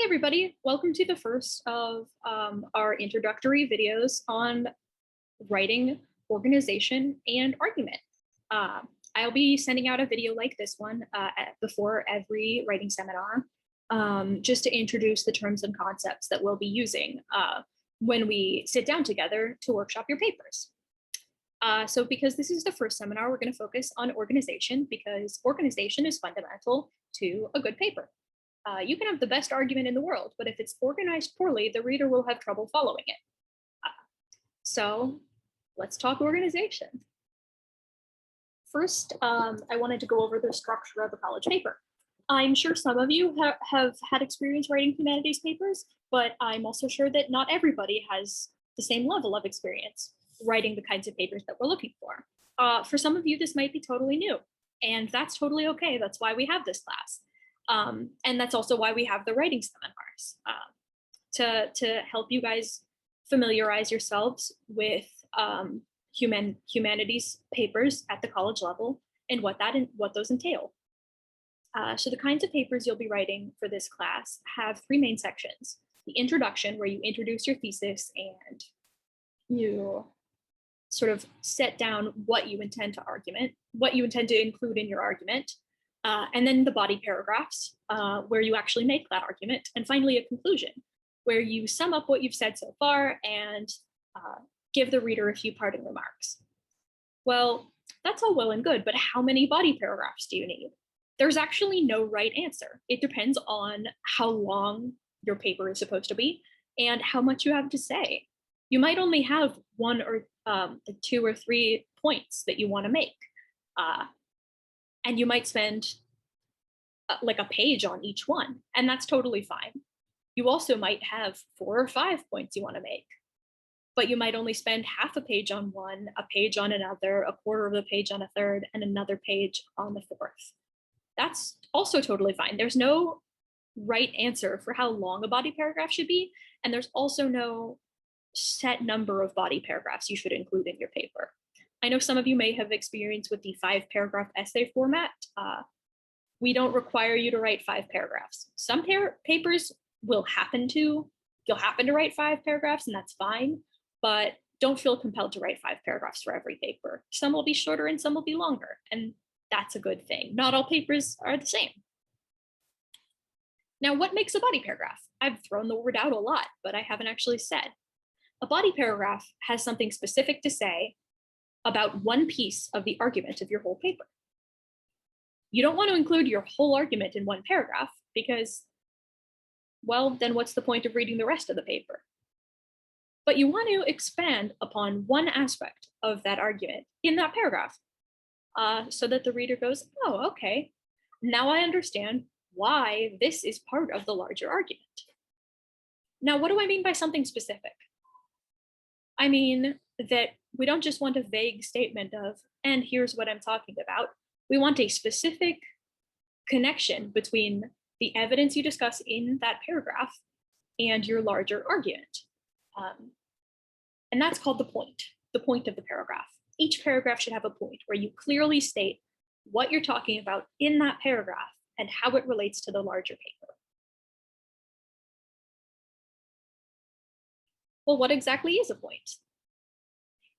Hey everybody, welcome to the first of our introductory videos on writing, organization, and argument. I'll be sending out a video like this one before every writing seminar, just to introduce the terms and concepts that we'll be using when we sit down together to workshop your papers. So because this is the first seminar, we're going to focus on organization because organization is fundamental to a good paper. You can have the best argument in the world, but if it's organized poorly, the reader will have trouble following it. So let's talk organization. First, I wanted to go over the structure of a college paper. I'm sure some of you have had experience writing humanities papers, but I'm also sure that not everybody has the same level of experience writing the kinds of papers that we're looking for. For some of you, this might be totally new, and that's totally okay. That's why we have this class. And that's also why we have the writing seminars, to help you guys familiarize yourselves with humanities papers at the college level and what those entail. So the kinds of papers you'll be writing for this class have three main sections. The introduction, where you introduce your thesis and you sort of set down what you intend to include in your argument. And then the body paragraphs, where you actually make that argument. And finally, a conclusion, where you sum up what you've said so far and give the reader a few parting remarks. Well, that's all well and good, but how many body paragraphs do you need? There's actually no right answer. It depends on how long your paper is supposed to be and how much you have to say. You might only have one or two or three points that you want to make. And you might spend like a page on each one, and that's totally fine. You also might have 4 or 5 points you want to make, but you might only spend half a page on one, a page on another, a quarter of a page on a third, and another page on the fourth. That's also totally fine. There's no right answer for how long a body paragraph should be, and there's also no set number of body paragraphs you should include in your paper. I know some of you may have experience with the 5-paragraph essay format. We don't require you to write 5 paragraphs. Some papers you'll happen to write 5 paragraphs, and that's fine, but don't feel compelled to write 5 paragraphs for every paper. Some will be shorter and some will be longer, and that's a good thing. Not all papers are the same. Now, what makes a body paragraph? I've thrown the word out a lot, but I haven't actually said. A body paragraph has something specific to say about one piece of the argument of your whole paper. You don't want to include your whole argument in one paragraph because, well, then what's the point of reading the rest of the paper? But you want to expand upon one aspect of that argument in that paragraph, so that the reader goes, oh, okay, now I understand why this is part of the larger argument. Now, what do I mean by something specific? I mean that we don't just want a vague statement of, and here's what I'm talking about. We want a specific connection between the evidence you discuss in that paragraph and your larger argument. And that's called the point of the paragraph. Each paragraph should have a point where you clearly state what you're talking about in that paragraph and how it relates to the larger paper. Well, what exactly is a point?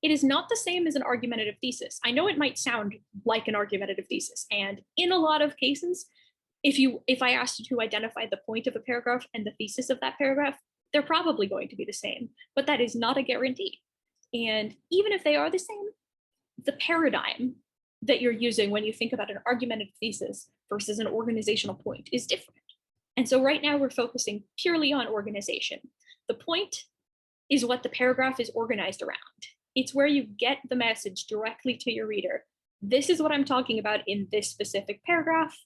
It is not the same as an argumentative thesis. I know it might sound like an argumentative thesis, and in a lot of cases, if I asked you to identify the point of a paragraph and the thesis of that paragraph, they're probably going to be the same, but that is not a guarantee. And even if they are the same, the paradigm that you're using when you think about an argumentative thesis versus an organizational point is different. And so right now we're focusing purely on organization. The point is what the paragraph is organized around. It's where you get the message directly to your reader. This is what I'm talking about in this specific paragraph.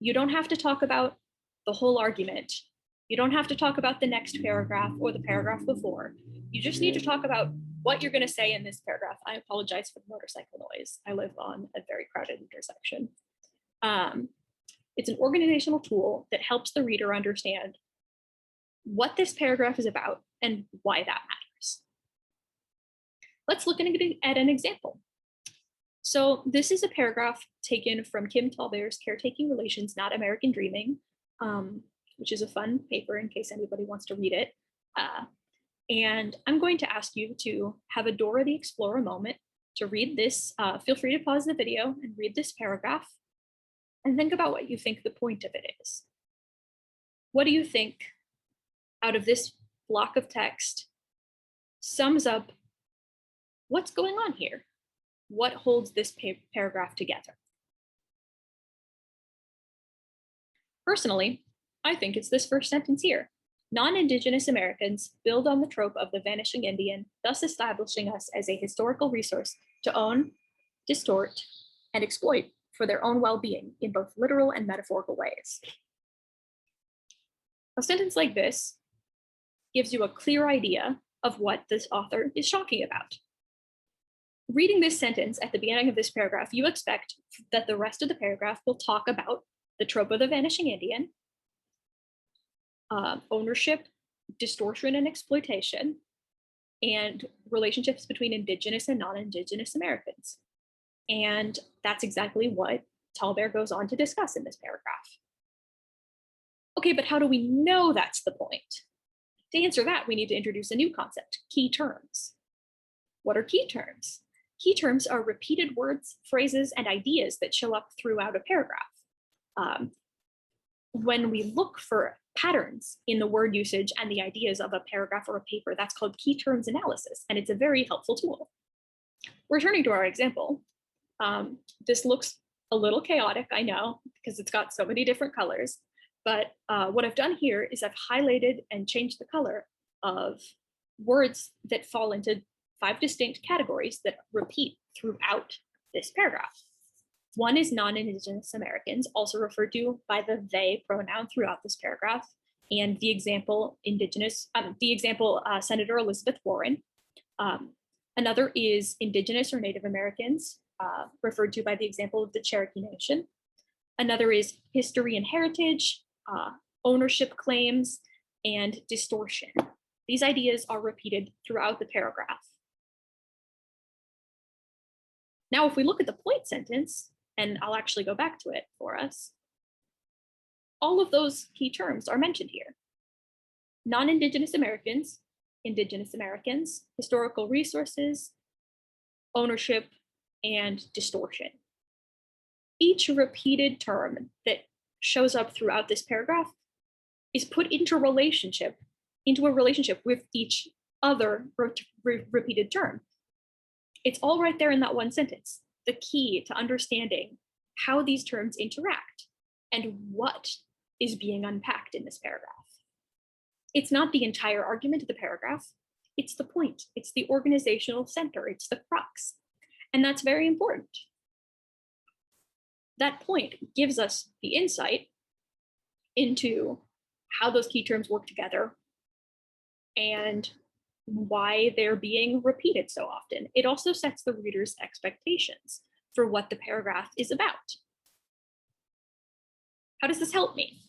You don't have to talk about the whole argument. You don't have to talk about the next paragraph or the paragraph before. You just need to talk about what you're going to say in this paragraph. I apologize for the motorcycle noise. I live on a very crowded intersection. It's an organizational tool that helps the reader understand what this paragraph is about and why that matters. Let's look at an example. So this is a paragraph taken from Kim Tallbear's Caretaking Relations, Not American Dreaming, which is a fun paper in case anybody wants to read it. And I'm going to ask you to have a Dora the Explorer moment to read this. Feel free to pause the video and read this paragraph and think about what you think the point of it is. What do you think out of this block of text sums up what's going on here? What holds this paragraph together? Personally, I think it's this first sentence here. Non-Indigenous Americans build on the trope of the vanishing Indian, thus establishing us as a historical resource to own, distort, and exploit for their own well-being in both literal and metaphorical ways. A sentence like this gives you a clear idea of what this author is talking about. Reading this sentence at the beginning of this paragraph, you expect that the rest of the paragraph will talk about the trope of the vanishing Indian, ownership, distortion, and exploitation, and relationships between Indigenous and non-Indigenous Americans. And that's exactly what Tallbear goes on to discuss in this paragraph. Okay, but how do we know that's the point? To answer that, we need to introduce a new concept, key terms. What are key terms? Key terms are repeated words, phrases, and ideas that show up throughout a paragraph. When we look for patterns in the word usage and the ideas of a paragraph or a paper, that's called key terms analysis, and it's a very helpful tool. Returning to our example, this looks a little chaotic, I know, because it's got so many different colors, but what I've done here is I've highlighted and changed the color of words that fall into 5 distinct categories that repeat throughout this paragraph. One is non-Indigenous Americans, also referred to by the they pronoun throughout this paragraph, and the example Senator Elizabeth Warren. Another is Indigenous or Native Americans, referred to by the example of the Cherokee Nation. Another is history and heritage, ownership claims, and distortion. These ideas are repeated throughout the paragraph. Now, if we look at the point sentence, and I'll actually go back to it for us, all of those key terms are mentioned here. Non-Indigenous Americans, Indigenous Americans, historical resources, ownership, and distortion. Each repeated term that shows up throughout this paragraph is put into a relationship with each other repeated term. It's all right there in that one sentence, the key to understanding how these terms interact and what is being unpacked in this paragraph. It's not the entire argument of the paragraph, it's the point, it's the organizational center, it's the crux, and that's very important. That point gives us the insight into how those key terms work together and why they're being repeated so often. It also sets the reader's expectations for what the paragraph is about. How does this help me?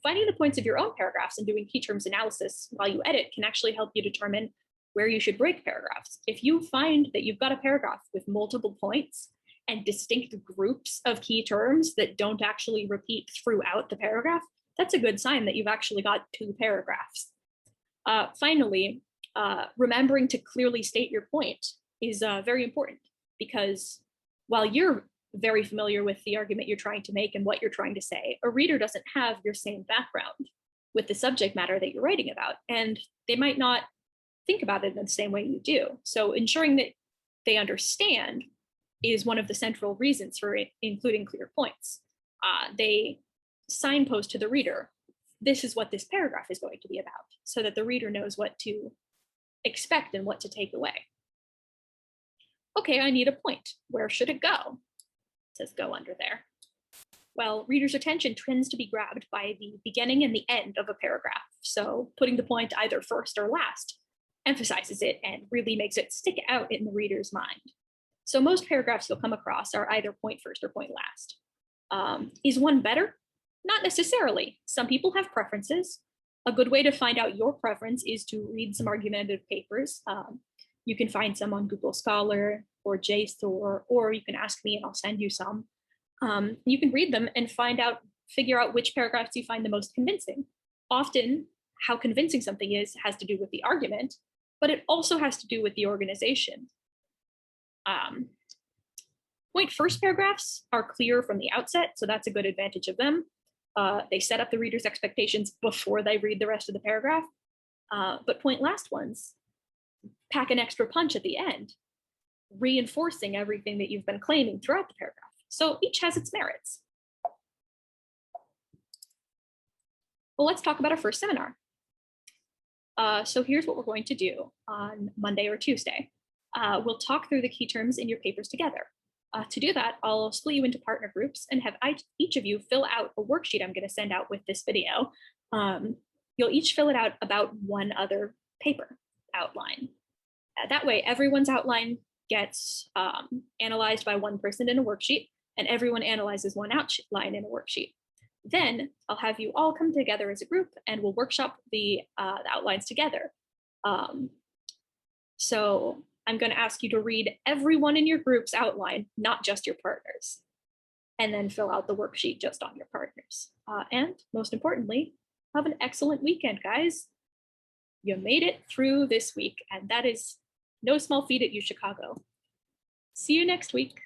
Finding the points of your own paragraphs and doing key terms analysis while you edit can actually help you determine where you should break paragraphs. If you find that you've got a paragraph with multiple points and distinct groups of key terms that don't actually repeat throughout the paragraph, that's a good sign that you've actually got 2 paragraphs. Finally, remembering to clearly state your point is very important, because while you're very familiar with the argument you're trying to make and what you're trying to say, a reader doesn't have your same background with the subject matter that you're writing about, and they might not think about it in the same way you do. So ensuring that they understand is one of the central reasons for including clear points. They signpost to the reader, this is what this paragraph is going to be about, so that the reader knows what to expect and what to take away. Okay, I need a point. Where should it go? It says go under there. Well, readers' attention tends to be grabbed by the beginning and the end of a paragraph. So putting the point either first or last emphasizes it and really makes it stick out in the reader's mind. So most paragraphs you'll come across are either point first or point last. Is one better? Not necessarily. Some people have preferences. A good way to find out your preference is to read some argumentative papers. You can find some on Google Scholar or JSTOR, or you can ask me and I'll send you some. You can read them and find out figure out which paragraphs you find the most convincing. Often, how convincing something is has to do with the argument, but it also has to do with the organization. Point first paragraphs are clear from the outset, so that's a good advantage of them. They set up the reader's expectations before they read the rest of the paragraph. But point last ones pack an extra punch at the end, reinforcing everything that you've been claiming throughout the paragraph. So each has its merits. Well, let's talk about our first seminar. So here's what we're going to do on Monday or Tuesday. We'll talk through the key terms in your papers together. To do that, I'll split you into partner groups and have each of you fill out a worksheet I'm going to send out with this video. You'll each fill it out about one other paper outline. That way, everyone's outline gets analyzed by one person in a worksheet, and everyone analyzes one outline in a worksheet. Then I'll have you all come together as a group and we'll workshop the outlines together. So I'm going to ask you to read everyone in your group's outline, not just your partners, and then fill out the worksheet just on your partners. And most importantly, have an excellent weekend, guys. You made it through this week, and that is no small feat at UChicago. See you next week.